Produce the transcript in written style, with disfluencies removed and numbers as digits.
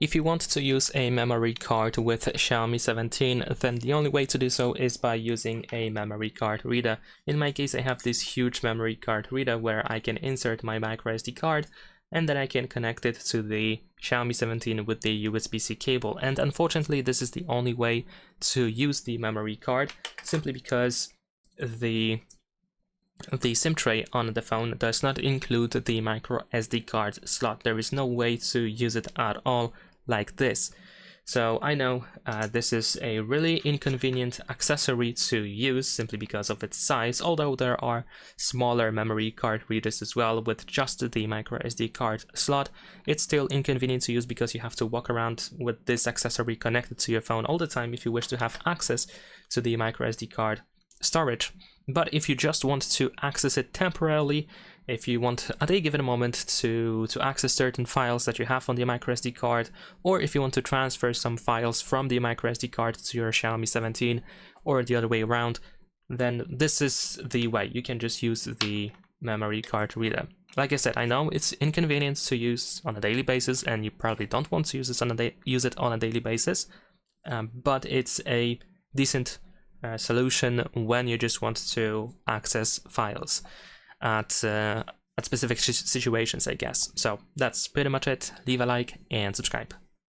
If you want to use a memory card with Xiaomi 17, then the only way to do so is by using a memory card reader. In my case, I have this huge memory card reader where I can insert my microSD card and then I can connect it to the Xiaomi 17 with the USB-C cable. And unfortunately, this is the only way to use the memory card, simply because the SIM tray on the phone does not include the microSD card slot. There is no way to use it at all like this. So I know this is a really inconvenient accessory to use simply because of its size, although there are smaller memory card readers as well with just the microSD card slot. It's still inconvenient to use because you have to walk around with this accessory connected to your phone all the time if you wish to have access to the microSD card storage. But if you just want to access it temporarily, if you want at a given moment to access certain files that you have on the microSD card, or if you want to transfer some files from the microSD card to your Xiaomi 17 or the other way around, then this is the way. You can just use the memory card reader. Like I said, I know it's inconvenient to use on a daily basis, and you probably don't want to use it on a daily basis, but it's a decent solution when you just want to access files at specific situations, I guess. So that's pretty much it. Leave a like and subscribe.